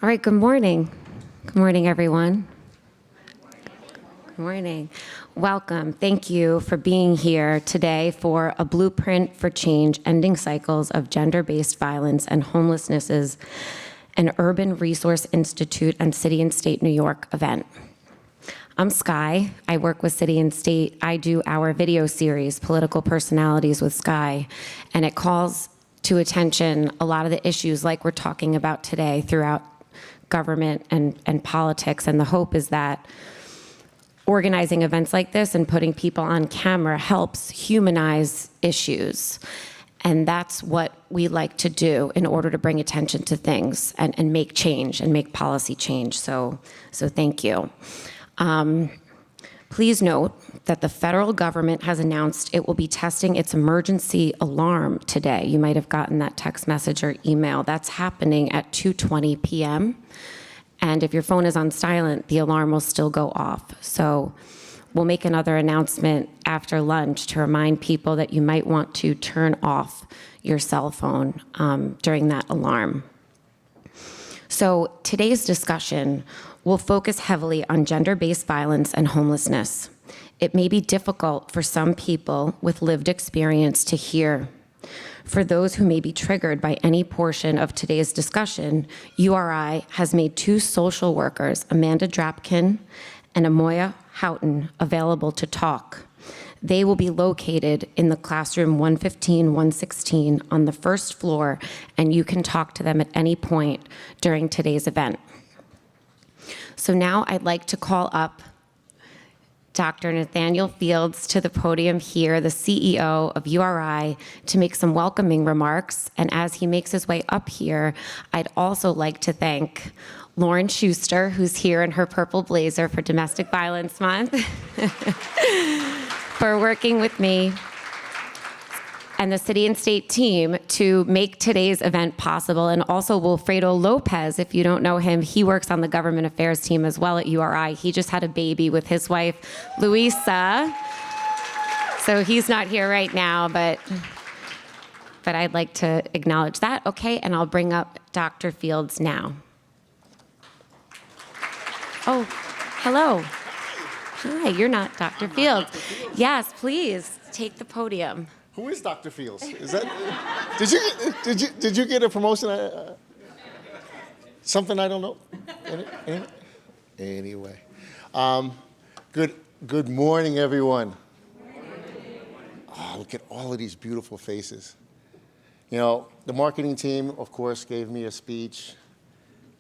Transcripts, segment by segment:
All right, good morning. Good morning, everyone. Good morning. Welcome. Thank you for being here today for a Blueprint for Change, Ending Cycles of Gender-Based Violence and Homelessness, an Urban Resource Institute and City and State New York event. I'm Sky. I work with City and State. I do our video series, Political Personalities with Sky, and it calls to attention a lot of the issues like we're talking about today throughout government and politics. And the hope is that organizing events like this and putting people on camera helps humanize issues. And that's what we like to do in order to bring attention to things and make change and make policy change. So thank you. Please note that the federal government has announced it will be testing its emergency alarm today. You might have gotten that text message or email. That's happening at 2:20 p.m. And if your phone is on silent, the alarm will still go off. So we'll make another announcement after lunch to remind people that you might want to turn off your cell phone during that alarm. So today's discussion will focus heavily on gender-based violence and homelessness. It may be difficult for some people with lived experience to hear. For those who may be triggered by any portion of today's discussion, URI has made two social workers, Amanda Drapkin and Amoya Houghton, available to talk. They will be located in the classroom 115, 116 on the first floor, and you can talk to them at any point during today's event. So now I'd like to call up Dr. Nathaniel Fields to the podium here, the CEO of URI, to make some welcoming remarks. And as he makes his way up here, I'd also like to thank Lauren Schuster, who's here in her purple blazer for Domestic Violence Month, for working with me and the City and State team to make today's event possible. And also Wilfredo Lopez, if you don't know him, he works on the government affairs team as well at URI. He just had a baby with his wife, Luisa. So he's not here right now, but I'd like to acknowledge that. Okay, and I'll bring up Dr. Fields now. Oh, hello. Hi, you're not Dr. Fields. Yes, please, take the podium. Who is Dr. Fields? Is that? Did you get a promotion? Something I don't know. Anyway, good morning, everyone. Oh, look at all of these beautiful faces. You know, the marketing team, of course, gave me a speech,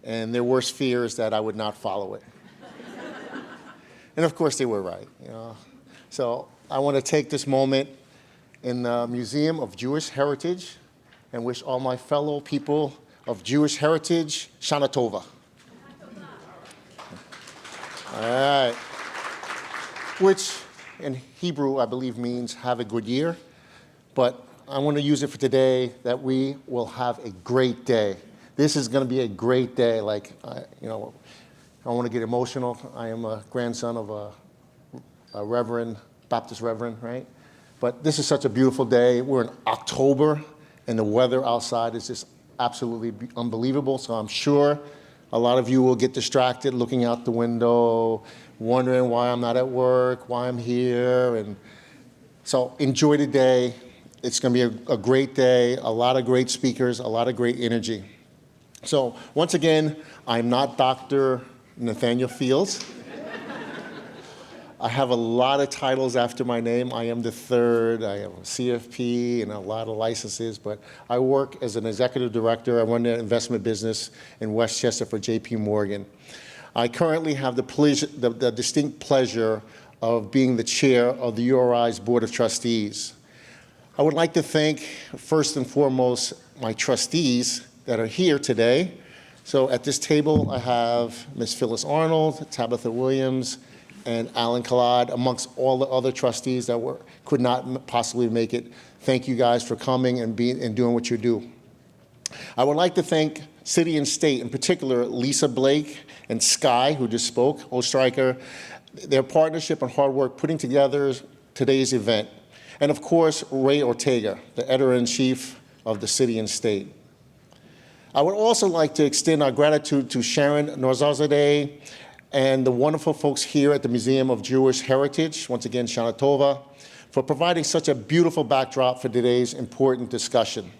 and their worst fear is that I would not follow it. And of course, they were right. You know, so I want to take this moment in the Museum of Jewish Heritage and wish all my fellow people of Jewish heritage Shana Tova. All right. Which in Hebrew, I believe, means have a good year. But I want to use it for today that we will have a great day. This is going to be a great day. Like, you know, I want to get emotional. I am a grandson of a reverend, Baptist reverend, right? But this is such a beautiful day. We're in October, and the weather outside is just absolutely unbelievable. So I'm sure a lot of you will get distracted looking out the window, wondering why I'm not at work, why I'm here. And so enjoy the day. It's going to be a great day, a lot of great speakers, a lot of great energy. So once again, I'm not Dr. Nathaniel Fields. I have a lot of titles after my name. I am the third. I am a CFP and a lot of licenses, but I work as an executive director. I run the investment business in Westchester for JP Morgan. I currently have the distinct pleasure of being the chair of the URI's Board of Trustees. I would like to thank, first and foremost, my trustees that are here today. So at this table, I have Ms. Phyllis Arnold, Tabitha Williams, and Alan Collard, amongst all the other trustees that could not possibly make it. Thank you guys for coming and doing what you do. I would like to thank City and State, in particular Lisa Blake and Sky, who just spoke, Ostreicher, their partnership and hard work putting together today's event. And of course, Ray Ortega, the editor-in-chief of the City and State. I would also like to extend our gratitude to Sharon Norzazadeh and the wonderful folks here at the Museum of Jewish Heritage, once again, Shana Tova, for providing such a beautiful backdrop for today's important discussion.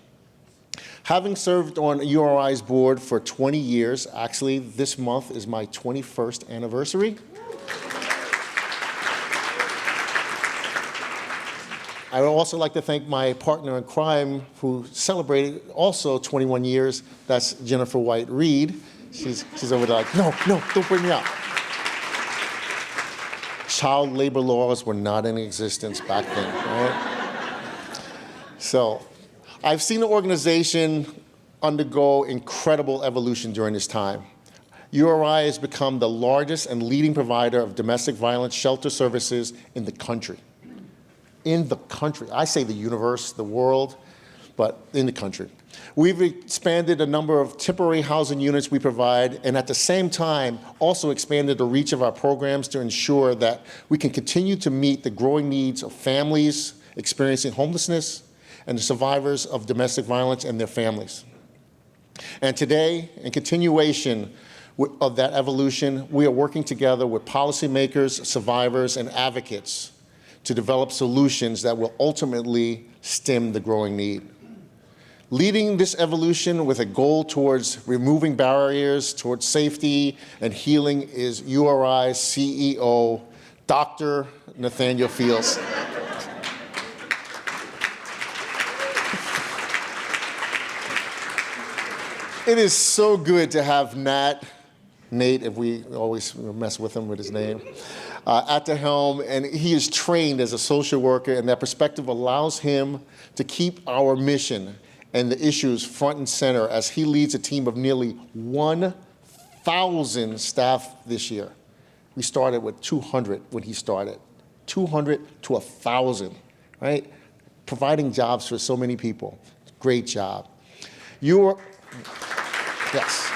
Having served on URI's board for 20 years, actually this month is my 21st anniversary. I would also like to thank my partner in crime who celebrated also 21 years. That's Jennifer White Reed. She's over there like, no, don't bring me up. Child labor laws were not in existence back then, right? So I've seen the organization undergo incredible evolution during this time. URI has become the largest and leading provider of domestic violence shelter services in the country. In the country. I say the universe, the world, but in the country. We've expanded a number of temporary housing units we provide, and at the same time, also expanded the reach of our programs to ensure that we can continue to meet the growing needs of families experiencing homelessness and the survivors of domestic violence and their families. And today, in continuation of that evolution, we are working together with policymakers, survivors, and advocates to develop solutions that will ultimately stem the growing need. Leading this evolution with a goal towards removing barriers towards safety and healing is URI's CEO, Dr. Nathaniel Fields. It is so good to have Nate, if we always mess with him with his name, at the helm, and he is trained as a social worker, and that perspective allows him to keep our mission and the issues front and center as he leads a team of nearly 1,000 staff this year. We started with 200 when he started, 200 to 1,000, right? Providing jobs for so many people. Great job. Yes.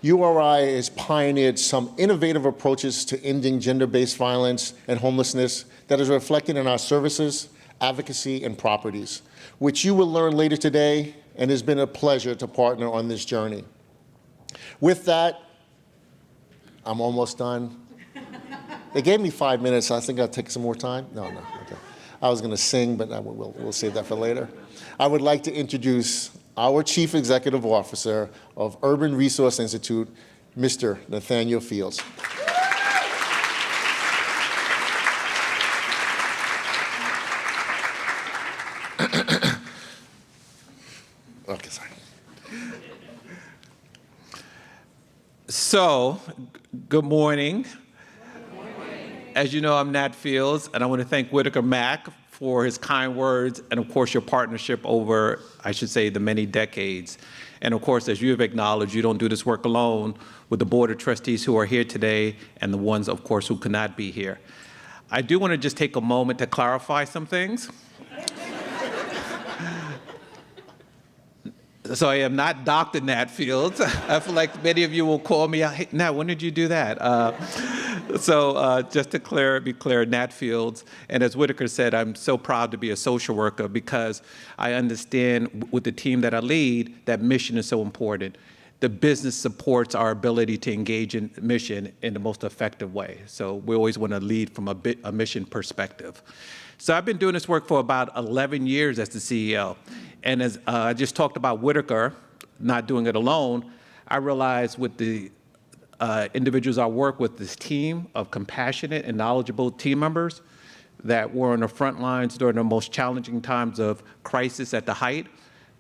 URI has pioneered some innovative approaches to ending gender-based violence and homelessness that is reflected in our services, advocacy, and properties, which you will learn later today, and it's been a pleasure to partner on this journey. With that, I'm almost done. They gave me 5 minutes, so I think I'll take some more time. No, okay. I was going to sing, but we'll save that for later. I would like to introduce our Chief Executive Officer of Urban Resource Institute, Mr. Nathaniel Fields. Okay, sorry. So, good morning. As you know, I'm Nat Fields, and I want to thank Whittaker Mack for his kind words and, of course, your partnership over, I should say, the many decades. And, of course, as you have acknowledged, you don't do this work alone with the Board of Trustees who are here today and the ones, of course, who could not be here. I do want to just take a moment to clarify some things. So I am not Dr. Nat Fields. I feel like many of you will call me, hey, Nat, when did you do that? Just to be clear, Nat Fields, and as Whittaker said, I'm so proud to be a social worker because I understand with the team that I lead, that mission is so important. The business supports our ability to engage in mission in the most effective way. So we always want to lead from a mission perspective. So I've been doing this work for about 11 years as the CEO. And as I just talked about Whittaker not doing it alone, I realized with the individuals I work with, this team of compassionate and knowledgeable team members that were on the front lines during the most challenging times of crisis at the height,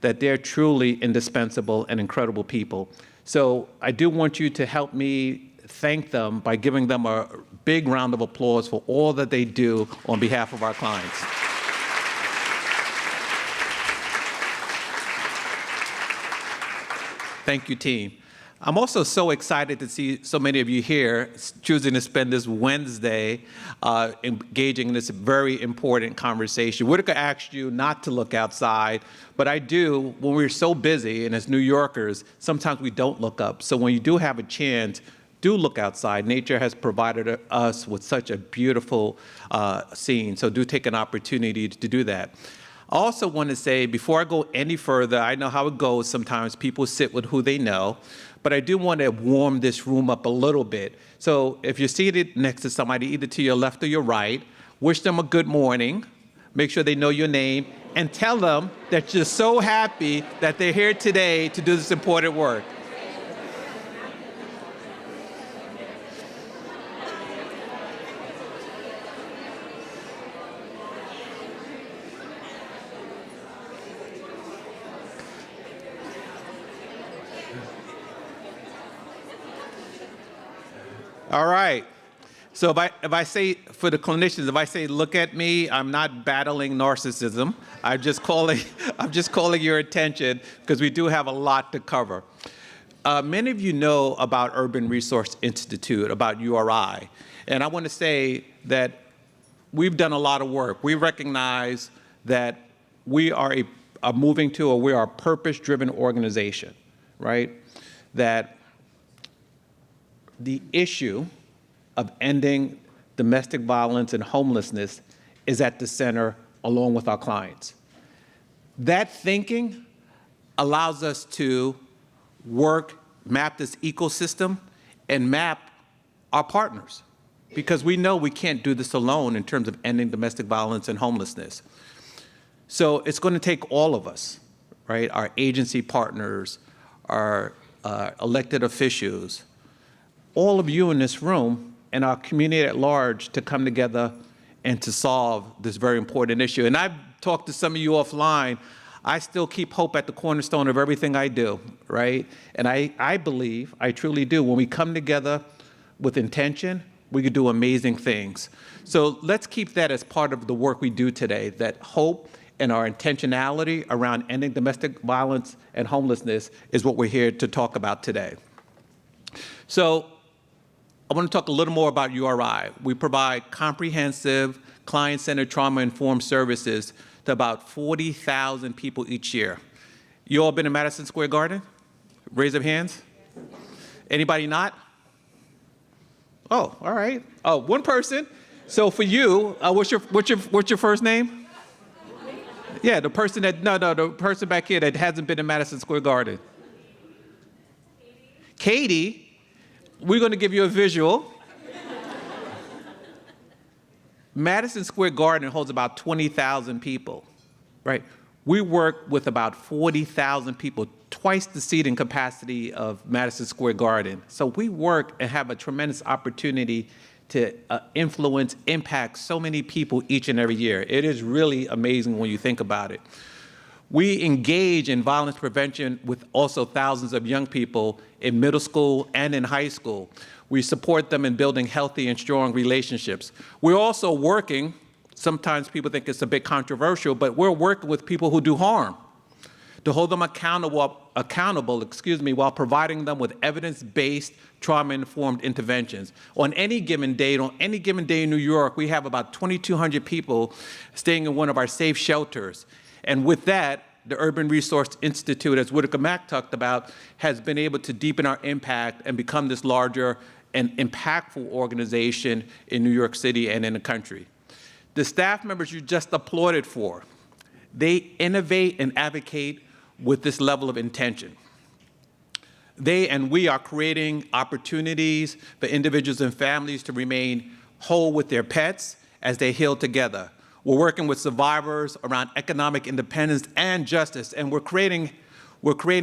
that they're truly indispensable and incredible people. So I do want you to help me thank them by giving them a big round of applause for all that they do on behalf of our clients. Thank you, team. I'm also so excited to see so many of you here choosing to spend this Wednesday engaging in this very important conversation. Whittaker asked you not to look outside, but I do. When we're so busy, and as New Yorkers, sometimes we don't look up. So when you do have a chance, do look outside. Nature has provided us with such a beautiful scene, so do take an opportunity to do that. I also want to say, before I go any further, I know how it goes sometimes. People sit with who they know, but I do want to warm this room up a little bit. So if you're seated next to somebody, either to your left or your right, wish them a good morning, make sure they know your name, and tell them that you're so happy that they're here today to do this important work. All right. So if I say, for the clinicians, if I say, look at me, I'm not battling narcissism. I'm just calling your attention because we do have a lot to cover. Many of you know about Urban Resource Institute, about URI. And I want to say that we've done a lot of work. We recognize that we are we are a purpose-driven organization, right? That the issue of ending domestic violence and homelessness is at the center along with our clients. That thinking allows us to map this ecosystem and map our partners, because we know we can't do this alone in terms of ending domestic violence and homelessness. So it's going to take all of us, right? Our agency partners, our elected officials, all of you in this room and our community at large to come together and to solve this very important issue. And I've talked to some of you offline. I still keep hope at the cornerstone of everything I do, right? And I believe, I truly do, when we come together with intention, we can do amazing things. So let's keep that as part of the work we do today, that hope and our intentionality around ending domestic violence and homelessness is what we're here to talk about today. So I want to talk a little more about URI. We provide comprehensive, client-centered, trauma-informed services to about 40,000 people each year. You all been to Madison Square Garden? Raise of hands. Anybody not? Oh, all right. Oh, one person. So for you, what's your first name? Yeah, the person the person back here that hasn't been to Madison Square Garden. Katie. We're going to give you a visual. Madison Square Garden holds about 20,000 people, right? We work with about 40,000 people, twice the seating capacity of Madison Square Garden. So we work and have a tremendous opportunity to influence, impact so many people each and every year. It is really amazing when you think about it. We engage in violence prevention with also thousands of young people in middle school and in high school. We support them in building healthy and strong relationships. We're also working, sometimes people think it's a bit controversial, but we're working with people who do harm to hold them accountable, while providing them with evidence-based, trauma-informed interventions. On any given day in New York, we have about 2,200 people staying in one of our safe shelters. And with that, the Urban Resource Institute, as Whittaker Mack talked about, has been able to deepen our impact and become this larger and impactful organization in New York City and in the country. The staff members you just applauded for, they innovate and advocate with this level of intention. They and we are creating opportunities for individuals and families to remain whole with their pets as they heal together. We're working with survivors around economic independence and justice, and we're creating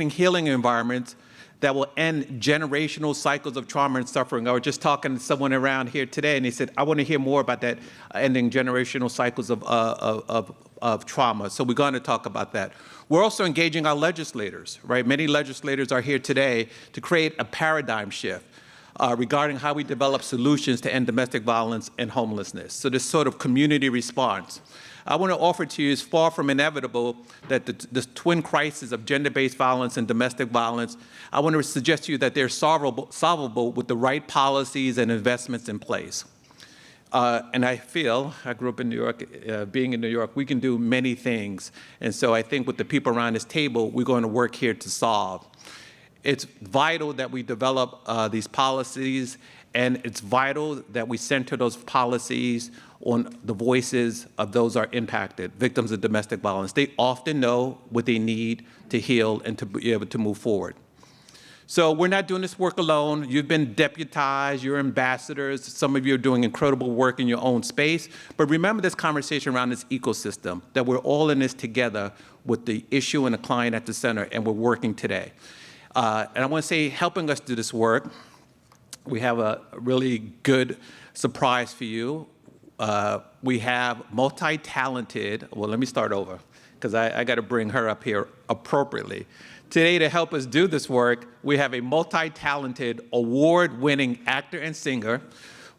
healing environments that will end generational cycles of trauma and suffering. I was just talking to someone around here today, and he said, I want to hear more about that, ending generational cycles of trauma. So we're going to talk about that. We're also engaging our legislators, right? Many legislators are here today to create a paradigm shift regarding how we develop solutions to end domestic violence and homelessness. So this sort of community response. I want to offer to you, it's far from inevitable that this twin crisis of gender-based violence and domestic violence, I want to suggest to you that they're solvable with the right policies and investments in place. And I feel, I grew up in New York, being in New York, we can do many things. And so I think with the people around this table, we're going to work here to solve. It's vital that we develop these policies And it's vital that we center those policies on the voices of those who are impacted, victims of domestic violence. They often know what they need to heal and to be able to move forward. So we're not doing this work alone. You've been deputized, you're ambassadors. Some of you are doing incredible work in your own space. But remember this conversation around this ecosystem, that we're all in this together with the issue and the client at the center, and we're working today. And I want to say, helping us do this work, we have a really good surprise for you. We have multi-talented, well, let me start over, because I got to bring her up here appropriately. Today, to help us do this work, we have a multi-talented, award-winning actor and singer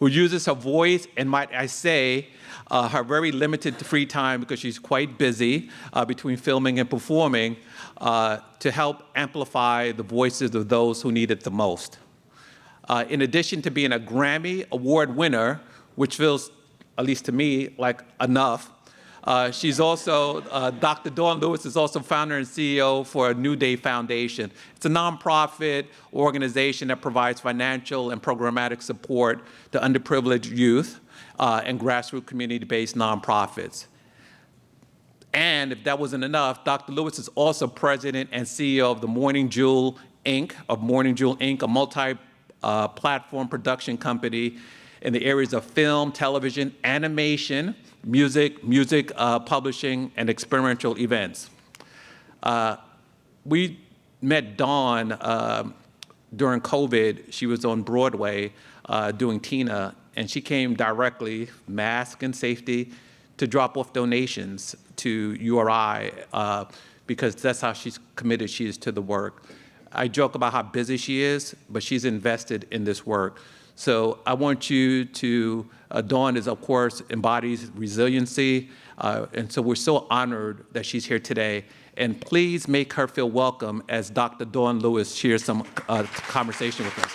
who uses her voice and, might I say, her very limited free time, because she's quite busy between filming and performing, to help amplify the voices of those who need it the most. In addition to being a Grammy Award winner, which feels, at least to me, like enough, she's also, Dr. Dawnn Lewis is also founder and CEO for New Day Foundation. It's a nonprofit organization that provides financial and programmatic support to underprivileged youth and grassroots community-based nonprofits. And if that wasn't enough, Dr. Lewis is also president and CEO of the Morning Jewel Inc., a multi-platform production company in the areas of film, television, animation, music publishing, and experiential events. We met Dawn during COVID. She was on Broadway doing Tina, and she came directly, mask and safety, to drop off donations to URI because that's how committed she is to the work. I joke about how busy she is, but she's invested in this work. So I want you to, Dawn is, of course, embodies resiliency, and so we're so honored that she's here today. And please make her feel welcome as Dr. Dawnn Lewis shares some conversation with us.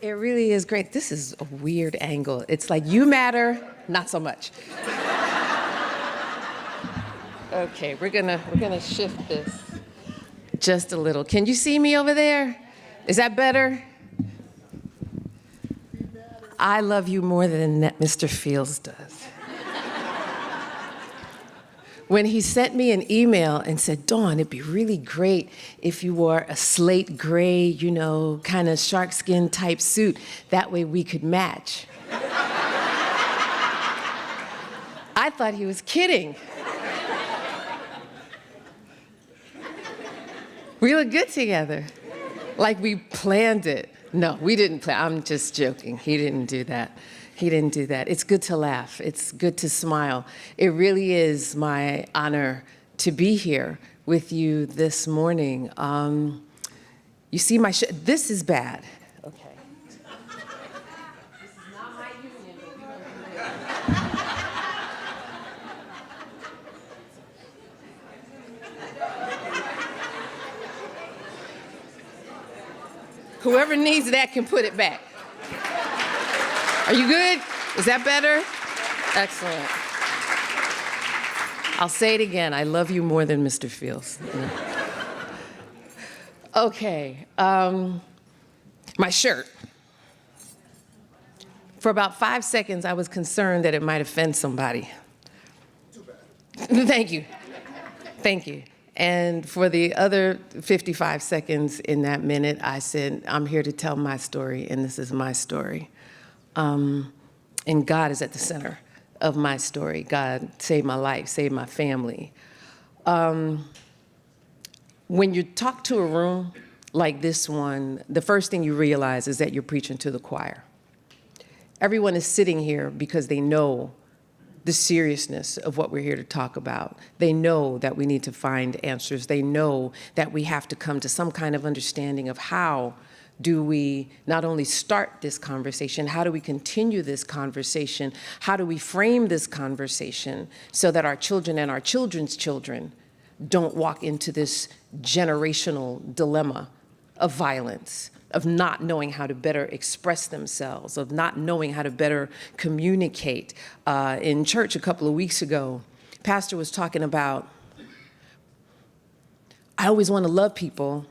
It really is great. This is a weird angle. It's like you matter, not so much. Okay, we're gonna shift this just a little. Can you see me over there? Is that better? I love you more than Mr. Fields does. When he sent me an email and said, Dawn, it'd be really great if you wore a slate gray, you know, kind of shark skin type suit. That way we could match. I thought he was kidding. We look good together. Like we planned it. No, we didn't plan. I'm just joking. He didn't do that. He didn't do that. It's good to laugh. It's good to smile. It really is my honor to be here with you this morning. You see my this is bad. Okay. This is not my union, but we're gonna do it. Whoever needs that can put it back. Are you good? Is that better? Excellent. I'll say it again. I love you more than Mr. Fields. Okay. My shirt. For about 5 seconds, I was concerned that it might offend somebody. Too bad. Thank you. Thank you. And for the other 55 seconds in that minute, I said, I'm here to tell my story, and this is my story. And God is at the center of my story. God saved my life, saved my family. When you talk to a room like this one, the first thing you realize is that you're preaching to the choir. Everyone is sitting here because they know the seriousness of what we're here to talk about. They know that we need to find answers. They know that we have to come to some kind of understanding of how do we not only start this conversation, how do we continue this conversation? How do we frame this conversation so that our children and our children's children don't walk into this generational dilemma of violence, of not knowing how to better express themselves, of not knowing how to better communicate. In church a couple of weeks ago, pastor was talking about, I always want to love people,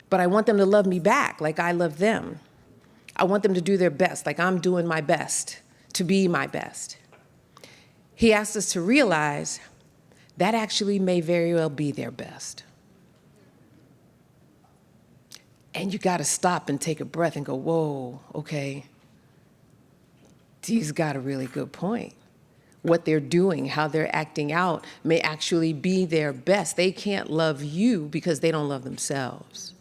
but I want them to love me back like I love them. I want them to do their best, like I'm doing my best to be my best. He asked us to realize that actually may very well be their best. And you got to stop and take a breath and go, whoa, okay, he's got a really good point. What they're doing, how they're acting out may actually be their best. They can't love you because they don't love themselves.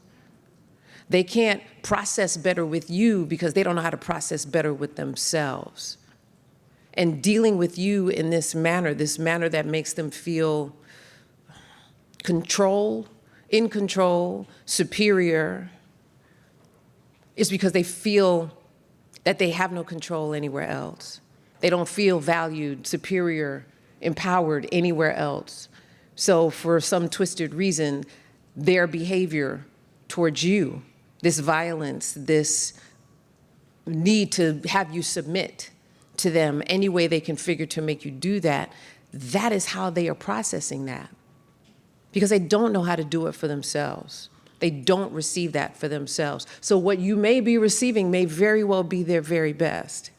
They can't process better with you because they don't know how to process better with themselves. And dealing with you in this manner that makes them feel in control, superior, is because they feel that they have no control anywhere else. They don't feel valued, superior, empowered anywhere else. So for some twisted reason, their behavior towards you, this violence, this need to have you submit to them any way they can figure to make you do that, that is how they are processing that. Because they don't know how to do it for themselves. They don't receive that for themselves. So what you may be receiving may very well be their very best.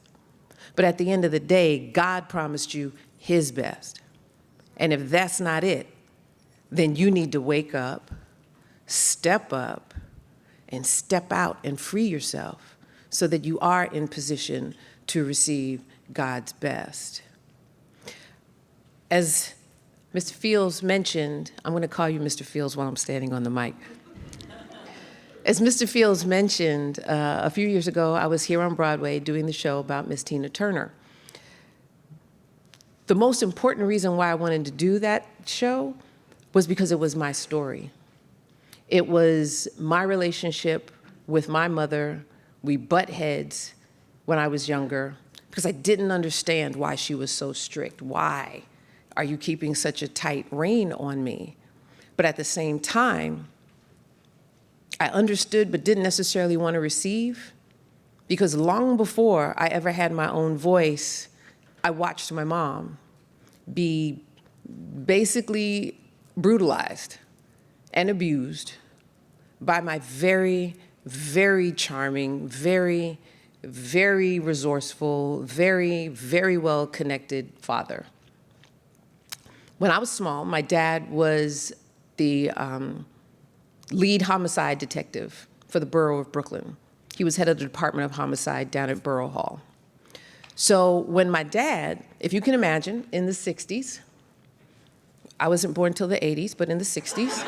But at the end of the day, God promised you his best. And if that's not it, then you need to wake up, and step out and free yourself so that you are in position to receive God's best. As Mr. Fields mentioned, I'm going to call you Mr. Fields while I'm standing on the mic. As Mr. Fields mentioned, a few years ago, I was here on Broadway doing the show about Miss Tina Turner. The most important reason why I wanted to do that show was because it was my story. It was my relationship with my mother. We butt heads when I was younger because I didn't understand why she was so strict. Why are you keeping such a tight rein on me? But at the same time, I understood but didn't necessarily want to receive, because long before I ever had my own voice, I watched my mom be basically brutalized and abused by my very, very charming, very, very resourceful, very, very well-connected father. When I was small, my dad was the lead homicide detective for the borough of Brooklyn. He was head of the Department of Homicide down at Borough Hall. So when my dad, if you can imagine, in the 60s, I wasn't born until the 80s, but in the 60s,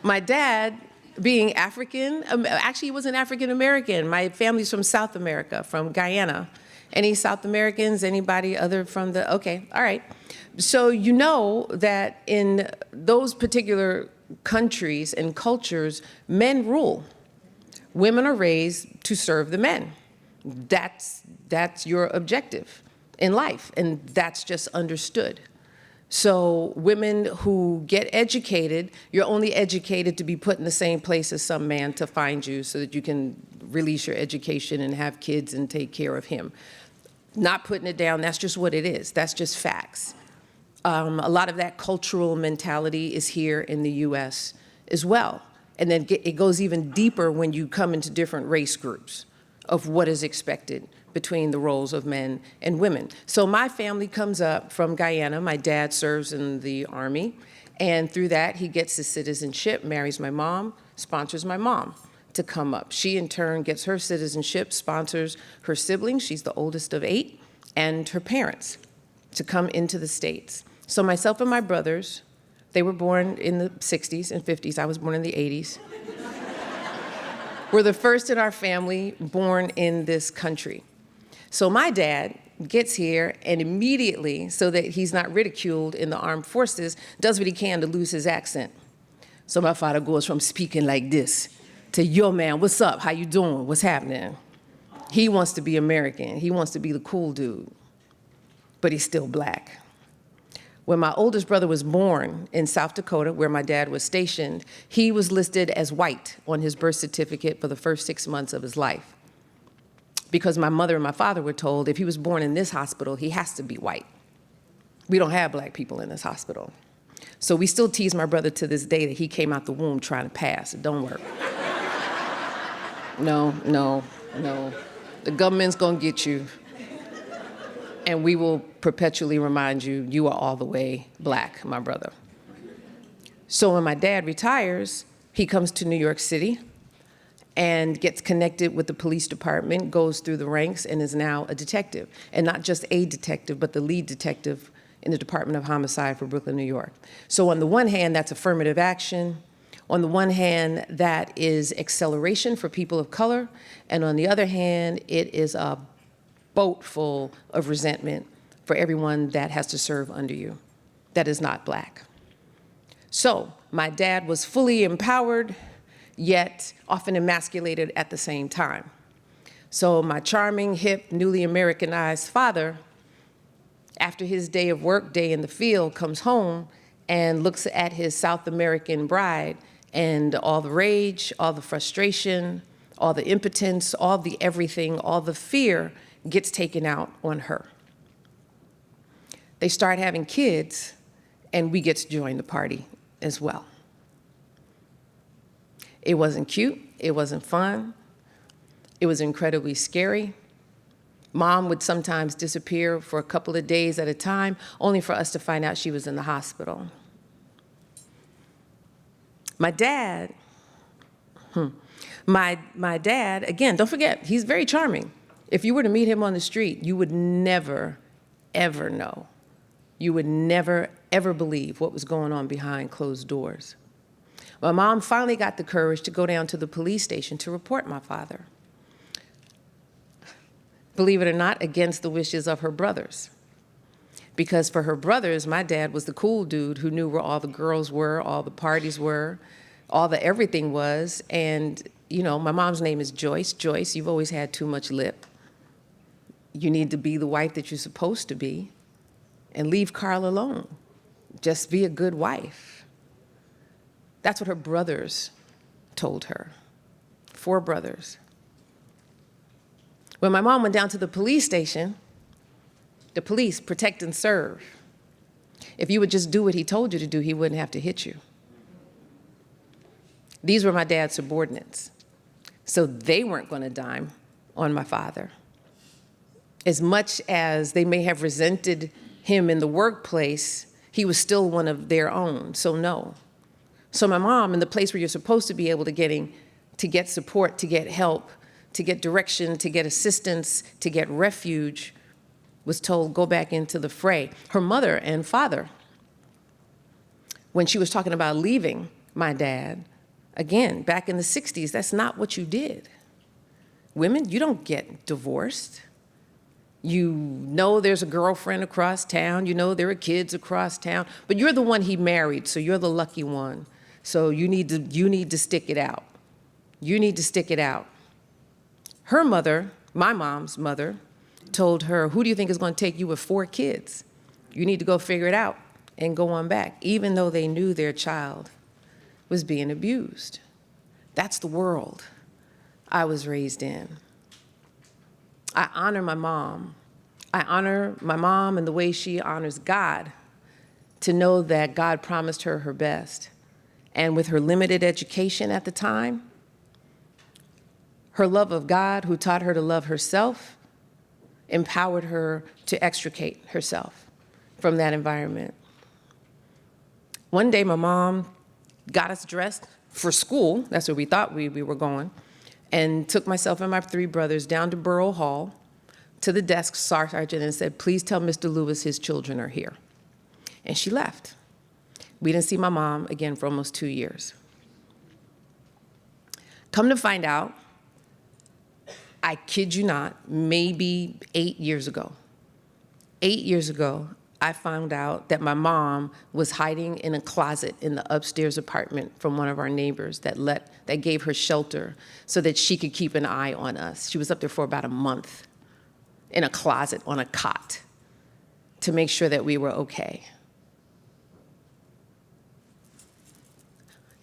my dad, being African, actually he wasn't African American. My family's from South America, from Guyana. Any South Americans, anybody other from the, okay, all right. So you know that in those particular countries and cultures, men rule. Women are raised to serve the men. That's your objective in life, and that's just understood. So women who get educated, you're only educated to be put in the same place as some man to find you so that you can release your education and have kids and take care of him. Not putting it down, that's just what it is. That's just facts. A lot of that cultural mentality is here in the US as well. And then it goes even deeper when you come into different race groups of what is expected between the roles of men and women. So my family comes up from Guyana. My dad serves in the Army. And through that, he gets his citizenship, marries my mom, sponsors my mom to come up. She, in turn, gets her citizenship, sponsors her siblings, she's the oldest of 8, and her parents to come into the States. So myself and my brothers, they were born in the 60s and 50s. I was born in the 80s. We're the first in our family born in this country. So my dad gets here and immediately, so that he's not ridiculed in the armed forces, does what he can to lose his accent. So my father goes from speaking like this to, yo man, what's up? How you doing? What's happening? He wants to be American. He wants to be the cool dude, but he's still black. When my oldest brother was born in South Dakota, where my dad was stationed, he was listed as white on his birth certificate for the first 6 months of his life. Because my mother and my father were told if he was born in this hospital, he has to be white. We don't have black people in this hospital. So we still tease my brother to this day that he came out the womb trying to pass. It don't work. No, no, no. The government's gonna get you. And we will perpetually remind you, you are all the way black, my brother. So when my dad retires, he comes to New York City and gets connected with the police department, goes through the ranks, and is now a detective. And not just a detective, but the lead detective in the Department of Homicide for Brooklyn, New York. So on the one hand, that's affirmative action. On the one hand, that is acceleration for people of color. And on the other hand, it is a boat full of resentment for everyone that has to serve under you that is not black. So my dad was fully empowered, yet often emasculated at the same time. So my charming, hip, newly Americanized father, after his day of work, day in the field, comes home and looks at his South American bride, and all the rage, all the frustration, all the impotence, all the everything, all the fear gets taken out on her. They start having kids, and we get to join the party as well. It wasn't cute, it wasn't fun, it was incredibly scary. Mom would sometimes disappear for a couple of days at a time, only for us to find out she was in the hospital. My dad, my dad, again, don't forget, he's very charming. If you were to meet him on the street, you would never, ever know. You would never, ever believe what was going on behind closed doors. My mom finally got the courage to go down to the police station to report my father. Believe it or not, against the wishes of her brothers. Because for her brothers, my dad was the cool dude who knew where all the girls were, all the parties were, all the everything was. And, you know, my mom's name is Joyce. Joyce, you've always had too much lip. You need to be the wife that you're supposed to be and leave Carl alone. Just be a good wife. That's what her brothers told her. 4 brothers. When my mom went down to the police station, the police protect and serve. If you would just do what he told you to do, he wouldn't have to hit you. These were my dad's subordinates. So they weren't going to dime on my father. As much as they may have resented him in the workplace, he was still one of their own, so no. So my mom, in the place where you're supposed to be able to get support, to get help, to get direction, to get assistance, to get refuge, was told, go back into the fray. Her mother and father, when she was talking about leaving my dad, again, back in the 60s, that's not what you did. Women, you don't get divorced. You know there's a girlfriend across town, you know there are kids across town, but you're the one he married, so you're the lucky one. So you need to stick it out. You need to stick it out. Her mother, my mom's mother, told her, who do you think is going to take you with 4 kids? You need to go figure it out and go on back, even though they knew their child was being abused. That's the world I was raised in. I honor my mom. I honor my mom in the way she honors God, to know that God promised her her best. And with her limited education at the time, her love of God, who taught her to love herself, empowered her to extricate herself from that environment. One day, my mom got us dressed for school, that's where we thought we were going, and took myself and my 3 brothers down to Borough Hall to the desk sergeant and said, please tell Mr. Lewis his children are here. And she left. We didn't see my mom again for almost 2 years. Come to find out, I kid you not, maybe 8 years ago, 8 years ago, I found out that my mom was hiding in a closet in the upstairs apartment from one of our neighbors that gave her shelter so that she could keep an eye on us. She was up there for about a month in a closet on a cot to make sure that we were okay.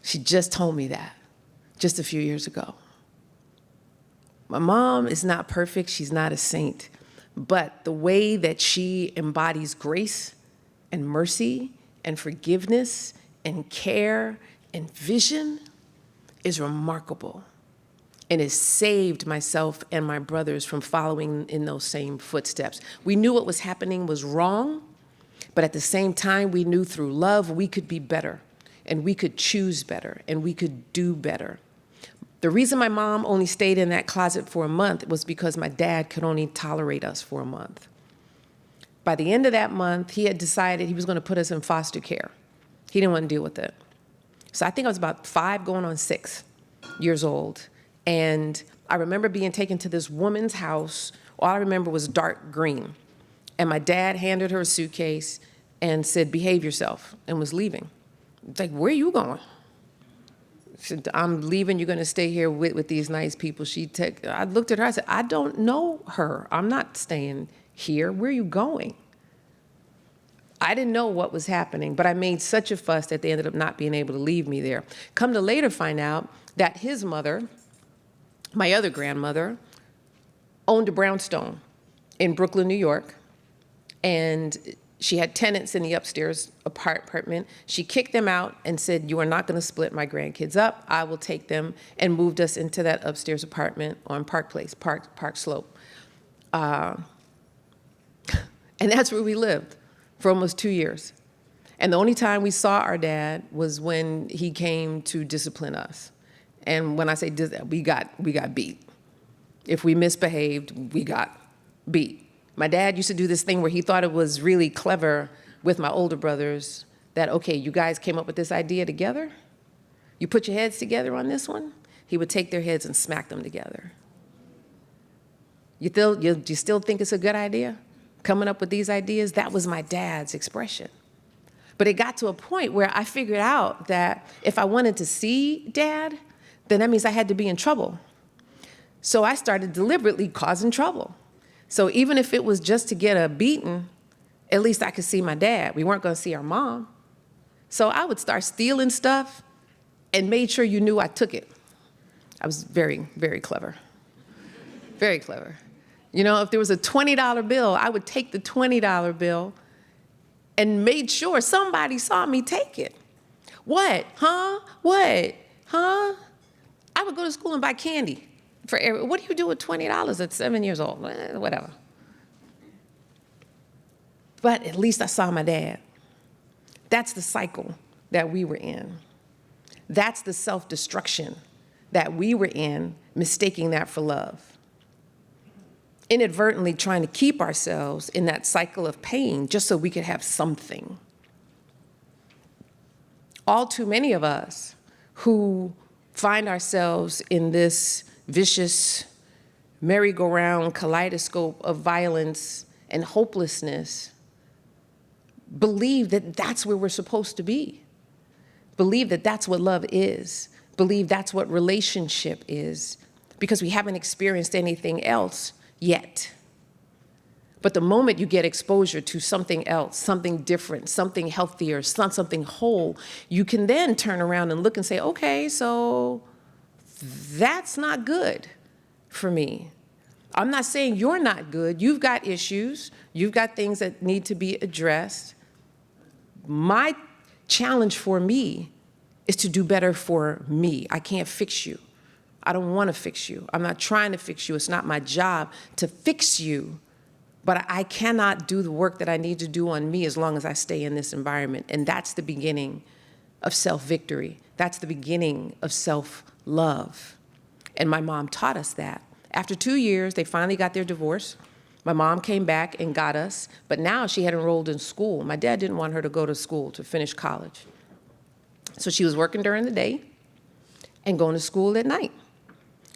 She just told me that just a few years ago. My mom is not perfect, she's not a saint, but the way that she embodies grace and mercy and forgiveness and care and vision is remarkable, and has saved myself and my brothers from following in those same footsteps. We knew what was happening was wrong, but at the same time, we knew through love we could be better, and we could choose better, and we could do better. The reason my mom only stayed in that closet for a month was because my dad could only tolerate us for a month. By the end of that month, he had decided he was going to put us in foster care. He didn't want to deal with it. So I think I was about 5 going on 6 years old. And I remember being taken to this woman's house. All I remember was dark green. And my dad handed her a suitcase and said, behave yourself, and was leaving. It's like, where are you going? She said, I'm leaving, you're gonna stay here with these nice people. I looked at her, I said, I don't know her. I'm not staying here, where are you going? I didn't know what was happening, but I made such a fuss that they ended up not being able to leave me there. Come to later find out that his mother, my other grandmother, owned a brownstone in Brooklyn, New York, and she had tenants in the upstairs apartment. She kicked them out and said, you are not gonna split my grandkids up. I will take them, and moved us into that upstairs apartment on Park Slope. And that's where we lived for almost 2 years. And the only time we saw our dad was when he came to discipline us. And when I say we got beat. If we misbehaved, we got beat. My dad used to do this thing where he thought it was really clever with my older brothers that, okay, you guys came up with this idea together? You put your heads together on this one? He would take their heads and smack them together. You still think it's a good idea? Coming up with these ideas? That was my dad's expression. But it got to a point where I figured out that if I wanted to see Dad, then that means I had to be in trouble. So I started deliberately causing trouble. So even if it was just to get a beating, at least I could see my dad. We weren't gonna see our mom. So I would start stealing stuff and made sure you knew I took it. I was very, very clever. Very clever. You know, if there was a $20 bill, I would take the $20 bill and made sure somebody saw me take it. What? Huh? What? Huh? I would go to school and buy candy. What do you do with $20 at 7 years old? Whatever. But at least I saw my dad. That's the cycle that we were in. That's the self-destruction that we were in, mistaking that for love. Inadvertently trying to keep ourselves in that cycle of pain just so we could have something. All too many of us who find ourselves in this vicious merry-go-round kaleidoscope of violence and hopelessness believe that that's where we're supposed to be. Believe that that's what love is. Believe that's what relationship is, because we haven't experienced anything else yet. But the moment you get exposure to something else, something different, something healthier, something whole, you can then turn around and look and say, okay, so that's not good for me. I'm not saying you're not good. You've got issues. You've got things that need to be addressed. My challenge for me is to do better for me. I can't fix you. I don't want to fix you. I'm not trying to fix you. It's not my job to fix you. But I cannot do the work that I need to do on me as long as I stay in this environment. And that's the beginning of self-victory. That's the beginning of self-love. And my mom taught us that. After 2 years, they finally got their divorce. My mom came back and got us, but now she had enrolled in school. My dad didn't want her to go to school to finish college. So she was working during the day and going to school at night.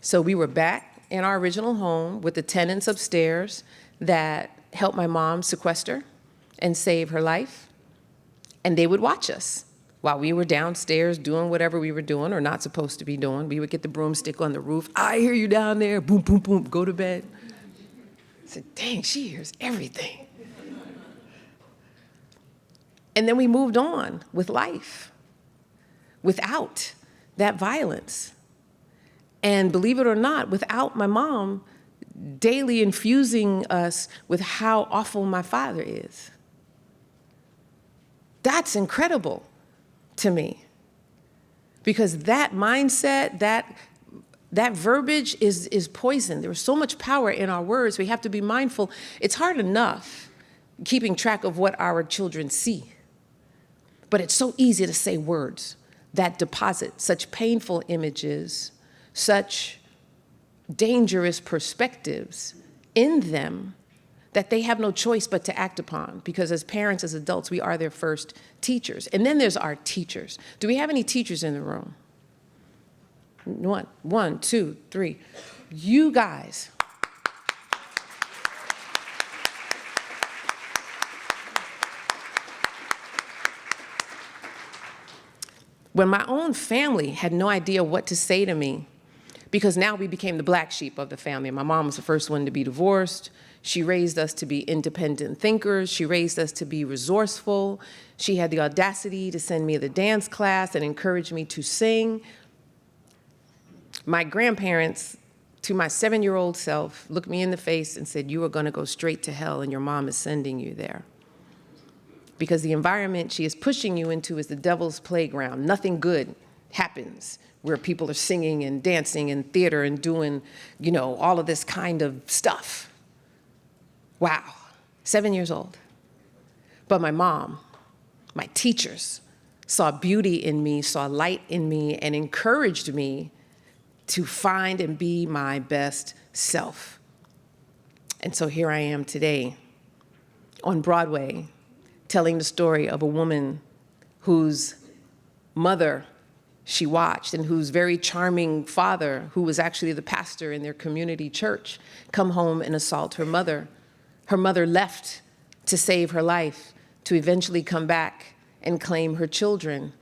So we were back in our original home with the tenants upstairs that helped my mom sequester and save her life. And they would watch us while we were downstairs doing whatever we were doing or not supposed to be doing. We would get the broomstick on the roof. I hear you down there. Boom, boom, boom. Go to bed. I said, dang, she hears everything. And then we moved on with life without that violence. And believe it or not, without my mom daily infusing us with how awful my father is. That's incredible to me. Because that mindset, that verbiage is poison. There's so much power in our words. We have to be mindful. It's hard enough keeping track of what our children see. But it's so easy to say words that deposit such painful images, such dangerous perspectives in them that they have no choice but to act upon, because as parents, as adults, we are their first teachers. And then there's our teachers. Do we have any teachers in the room? One, two, three. You guys. When my own family had no idea what to say to me, because now we became the black sheep of the family. My mom was the first one to be divorced. She raised us to be independent thinkers. She raised us to be resourceful. She had the audacity to send me to the dance class and encourage me to sing. My grandparents, to my 7-year-old self, looked me in the face and said, "You are going to go straight to hell, and your mom is sending you there." Because the environment she is pushing you into is the devil's playground. Nothing good happens where people are singing and dancing and theater and doing, all of this kind of stuff. Wow, 7 years old. But my mom, my teachers, saw beauty in me, saw light in me, and encouraged me to find and be my best self. And so here I am today on Broadway, telling the story of a woman whose mother she watched and whose very charming father, who was actually the pastor in their community church, come home and assault her mother. Her mother left to save her life, to eventually come back and claim her children,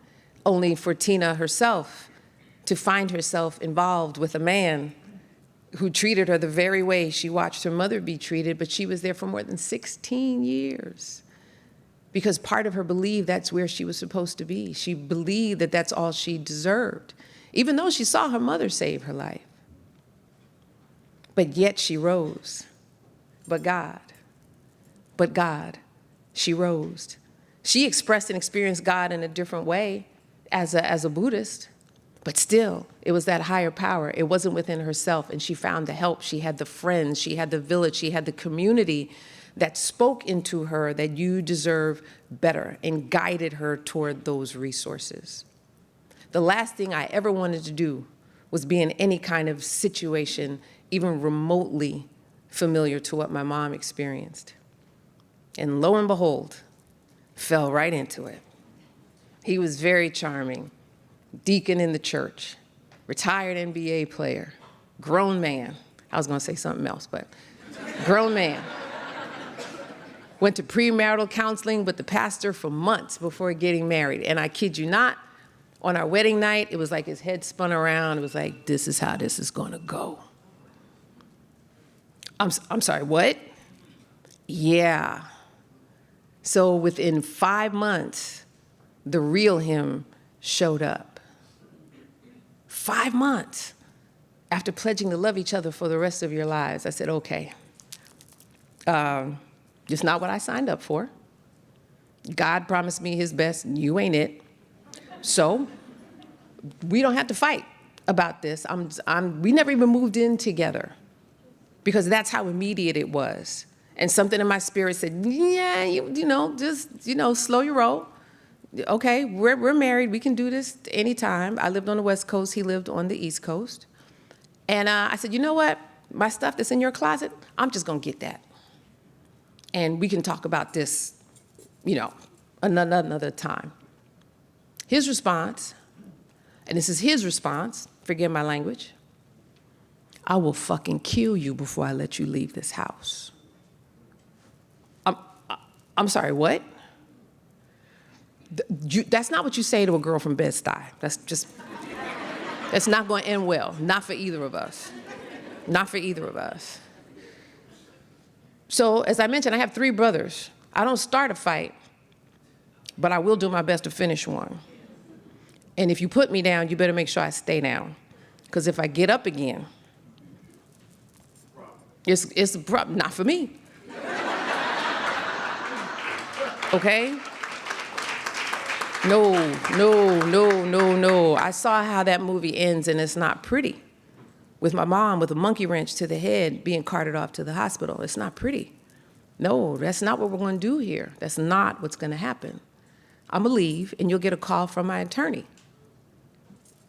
only for Tina herself to find herself involved with a man who treated her the very way she watched her mother be treated, but she was there for more than 16 years. Because part of her believed that's where she was supposed to be. She believed that that's all she deserved, even though she saw her mother save her life. But yet she rose. But God, she rose. She expressed and experienced God in a different way as a Buddhist, but still, it was that higher power. It wasn't within herself, and she found the help. She had the friends, she had the village, she had the community that spoke into her that you deserve better and guided her toward those resources. The last thing I ever wanted to do was be in any kind of situation, even remotely familiar to what my mom experienced. And lo and behold, fell right into it. He was very charming, deacon in the church, retired NBA player, grown man. I was gonna say something else, but grown man. Went to premarital counseling with the pastor for months before getting married. And I kid you not, on our wedding night, it was like his head spun around. It was like, this is how this is gonna go. I'm sorry, what? Yeah. So within 5 months, the real him showed up. 5 months after pledging to love each other for the rest of your lives. I said, okay. Just not what I signed up for. God promised me his best, and you ain't it. So we don't have to fight about this. We never even moved in together because that's how immediate it was. And something in my spirit said, yeah, just slow your roll. Okay, we're married. We can do this anytime. I lived on the West Coast. He lived on the East Coast. And I said, you know what? My stuff that's in your closet, I'm just going to get that. And we can talk about this, another time. His response, and this is his response, forgive my language, I will fucking kill you before I let you leave this house. I'm sorry, what? That's not what you say to a girl from Bed-Stuy. That's not going to end well, not for either of us. Not for either of us. So, as I mentioned, I have 3 brothers. I don't start a fight, but I will do my best to finish one. And if you put me down, you better make sure I stay down. Because if I get up again, it's a problem, not for me. Okay? No, no, no, no, no. I saw how that movie ends, and it's not pretty. With my mom with a monkey wrench to the head being carted off to the hospital. It's not pretty. No, that's not what we're going to do here. That's not what's going to happen. I'm going to leave, and you'll get a call from my attorney,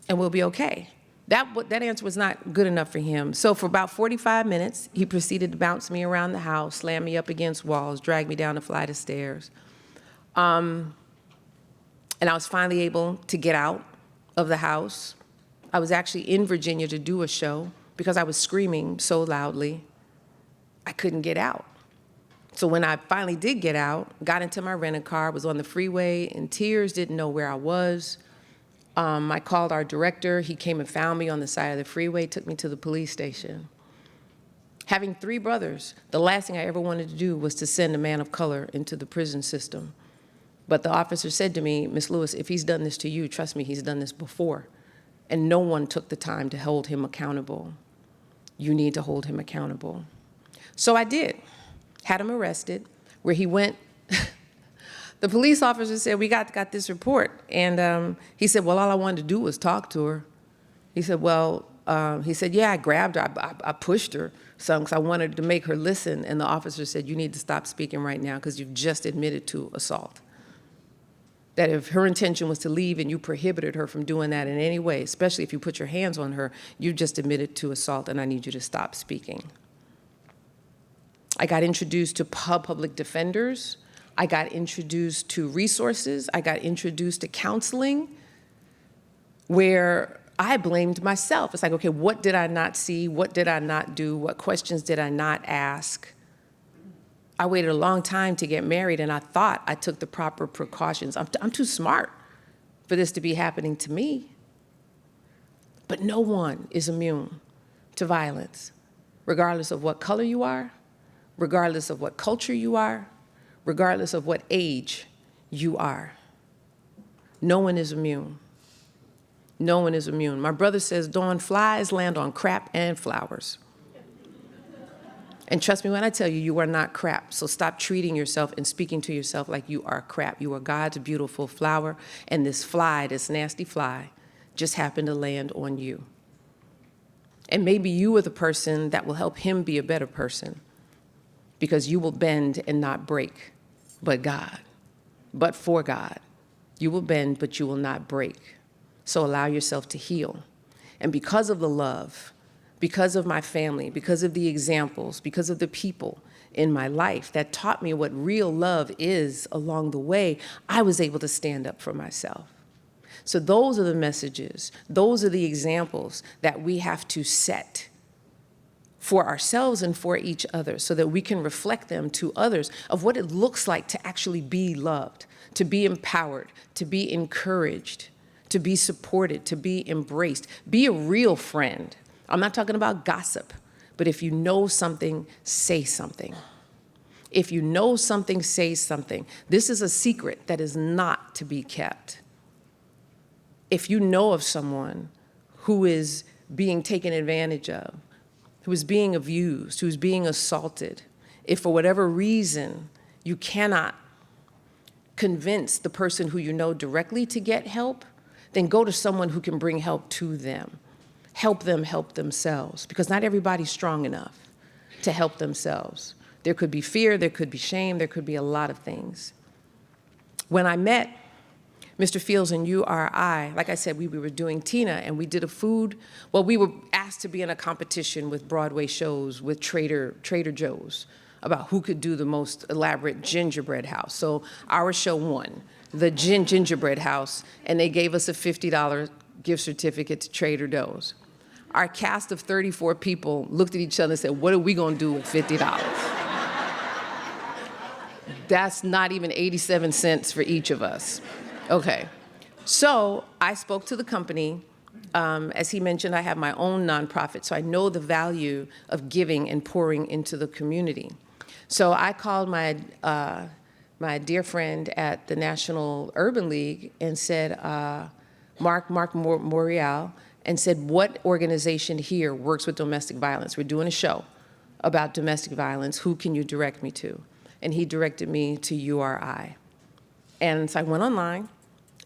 and we'll be okay. That answer was not good enough for him. So for about 45 minutes, he proceeded to bounce me around the house, slam me up against walls, drag me down a flight of stairs. And I was finally able to get out of the house. I was actually in Virginia to do a show because I was screaming so loudly, I couldn't get out. So when I finally did get out, got into my rented car, was on the freeway in tears, didn't know where I was. I called our director. He came and found me on the side of the freeway, took me to the police station. Having 3 brothers, the last thing I ever wanted to do was to send a man of color into the prison system. But the officer said to me, Ms. Lewis, if he's done this to you, trust me, he's done this before. And no one took the time to hold him accountable. You need to hold him accountable. So I did. Had him arrested. Where he went, the police officer said, we got this report. And he said, well, all I wanted to do was talk to her. He said, well, yeah, I grabbed her. I pushed her some because I wanted to make her listen. And the officer said, you need to stop speaking right now because you've just admitted to assault. That if her intention was to leave and you prohibited her from doing that in any way, especially if you put your hands on her, you just admitted to assault, and I need you to stop speaking. I got introduced to public defenders. I got introduced to resources. I got introduced to counseling where I blamed myself. It's like, okay, what did I not see? What did I not do? What questions did I not ask? I waited a long time to get married, and I thought I took the proper precautions. I'm too smart for this to be happening to me. But no one is immune to violence, regardless of what color you are, regardless of what culture you are, regardless of what age you are. No one is immune. No one is immune. My brother says, Dawn, flies land on crap and flowers. And trust me when I tell you, you are not crap. So stop treating yourself and speaking to yourself like you are crap. You are God's beautiful flower, and this fly, this nasty fly, just happened to land on you. And maybe you are the person that will help him be a better person, because you will bend and not break, but for God. You will bend, but you will not break. So allow yourself to heal. And because of the love, because of my family, because of the examples, because of the people in my life that taught me what real love is along the way, I was able to stand up for myself. So those are the messages, those are the examples that we have to set for ourselves and for each other so that we can reflect them to others of what it looks like to actually be loved, to be empowered, to be encouraged, to be supported, to be embraced. Be a real friend. I'm not talking about gossip, but if you know something, say something. If you know something, say something. This is a secret that is not to be kept. If you know of someone who is being taken advantage of, who is being abused, who's being assaulted, if for whatever reason you cannot convince the person who you know directly to get help, then go to someone who can bring help to them. Help them help themselves, because not everybody's strong enough to help themselves. There could be fear, there could be shame, there could be a lot of things. When I met Mr. Fields and URI, like I said, we were doing Tina, and we did a food, well, we were asked to be in a competition with Broadway shows with Trader Joe's about who could do the most elaborate gingerbread house. So our show won, the gingerbread house, and they gave us a $50 gift certificate to Trader Joe's. Our cast of 34 people looked at each other and said, what are we gonna do with $50? That's not even 87 cents for each of us. Okay, so I spoke to the company. As he mentioned, I have my own nonprofit, so I know the value of giving and pouring into the community. So I called my dear friend at the National Urban League and said, Mark Morial, and said, what organization here works with domestic violence? We're doing a show about domestic violence. Who can you direct me to? And he directed me to URI. And so I went online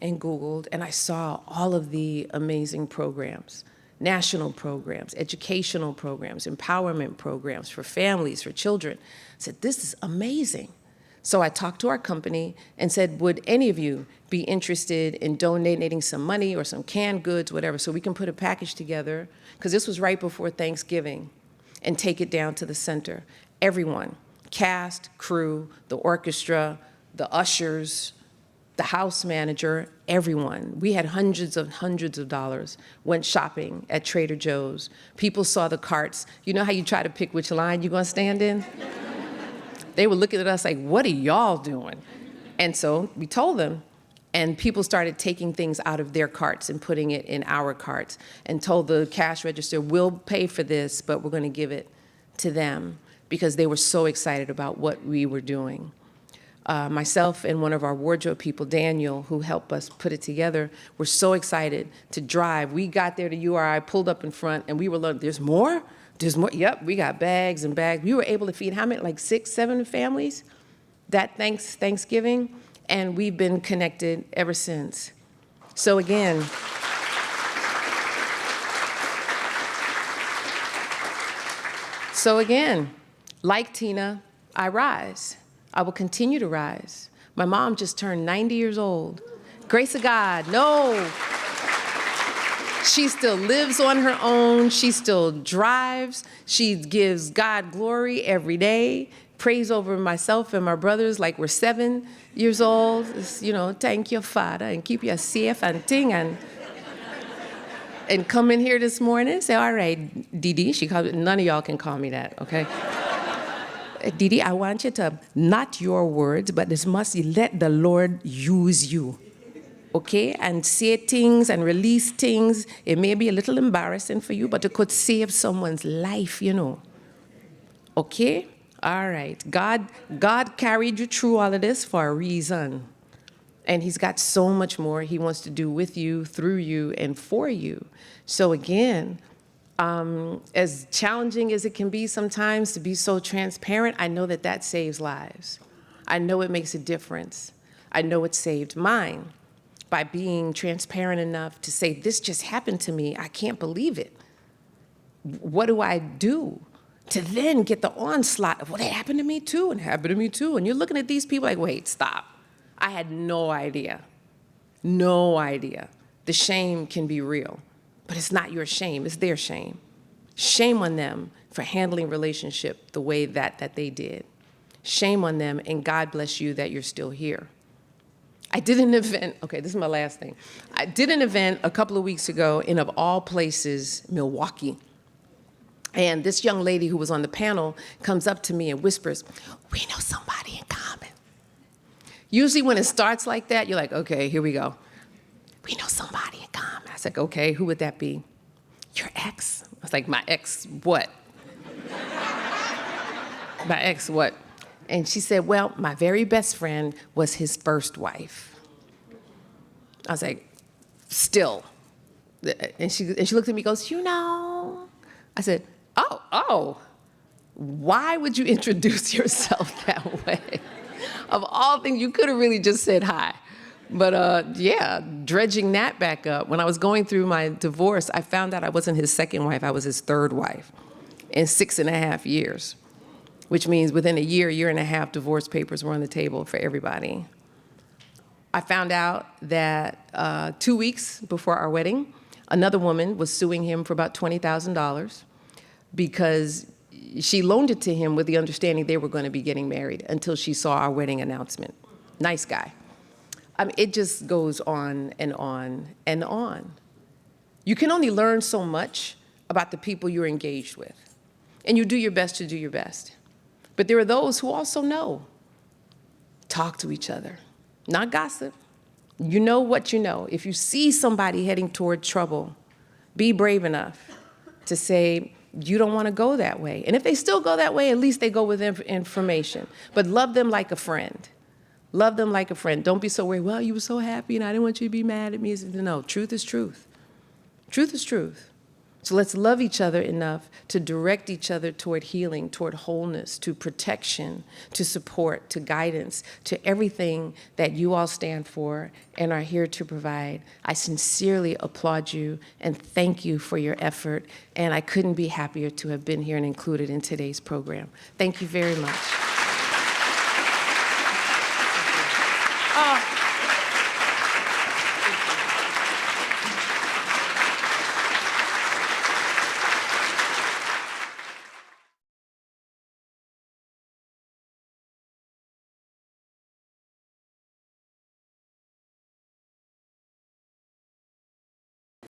and Googled, and I saw all of the amazing programs, national programs, educational programs, empowerment programs for families, for children. I said, this is amazing. So I talked to our company and said, would any of you be interested in donating some money or some canned goods, whatever, so we can put a package together, because this was right before Thanksgiving, and take it down to the center. Everyone, cast, crew, the orchestra, the ushers, the house manager, everyone. We had hundreds of dollars, went shopping at Trader Joe's. People saw the carts. You know how you try to pick which line you're gonna stand in? They were looking at us like, what are y'all doing? And so we told them, and people started taking things out of their carts and putting it in our carts, and told the cash register, we'll pay for this, but we're gonna give it to them, because they were so excited about what we were doing. Myself and one of our wardrobe people, Daniel, who helped us put it together, were so excited to drive. We got there to URI, pulled up in front, and we were like, there's more? There's more? Yep, we got bags and bags. We were able to feed how many, like 6, 7 families that Thanksgiving, and we've been connected ever since. So again, like Tina, I rise. I will continue to rise. My mom just turned 90 years old. Grace of God, no. She still lives on her own. She still drives. She gives God glory every day. Prays over myself and my brothers like we're 7 years old. It's, you know, thank you, Father, and keep you safe and thing. And come in here this morning and say, all right, Didi, none of y'all can call me that, okay? Didi, I want you to, not your words, but this must let the Lord use you, okay? And say things and release things. It may be a little embarrassing for you, but it could save someone's life, you know. Okay? All right. God carried you through all of this for a reason. And he's got so much more he wants to do with you, through you, and for you. So again, as challenging as it can be sometimes to be so transparent, I know that that saves lives. I know it makes a difference. I know it saved mine by being transparent enough to say, this just happened to me. I can't believe it. What do I do? To then get the onslaught of, well, that happened to me too, and happened to me too. And you're looking at these people like, wait, stop. I had no idea. No idea. The shame can be real. But it's not your shame, it's their shame. Shame on them for handling relationship the way that they did. Shame on them, and God bless you that you're still here. I did an event, okay, this is my last thing. I did an event a couple of weeks ago in, of all places, Milwaukee. And this young lady who was on the panel comes up to me and whispers, we know somebody in common. Usually when it starts like that, you're like, okay, here we go. We know somebody in common. I was like, okay, who would that be? Your ex. I was like, my ex what? My ex what? And she said, well, my very best friend was his first wife. I was like, still. And she looked at me and goes, you know. I said, oh, why would you introduce yourself that way? Of all things, you could have really just said hi. But yeah, dredging that back up. When I was going through my divorce, I found out I wasn't his second wife, I was his third wife in 6.5 years, which means within a year and a half, divorce papers were on the table for everybody. I found out that 2 weeks before our wedding, another woman was suing him for about $20,000 because she loaned it to him with the understanding they were going to be getting married until she saw our wedding announcement. Nice guy. I mean, it just goes on and on and on. You can only learn so much about the people you're engaged with, and you do your best to do your best. But there are those who also know. Talk to each other, not gossip. You know what you know. If you see somebody heading toward trouble, be brave enough to say, you don't want to go that way. And if they still go that way, at least they go with information. But love them like a friend. Love them like a friend. Don't be so worried, well, you were so happy and I didn't want you to be mad at me. No, truth is truth. Truth is truth. So let's love each other enough to direct each other toward healing, toward wholeness, to protection, to support, to guidance, to everything that you all stand for and are here to provide. I sincerely applaud you and thank you for your effort, and I couldn't be happier to have been here and included in today's program. Thank you very much.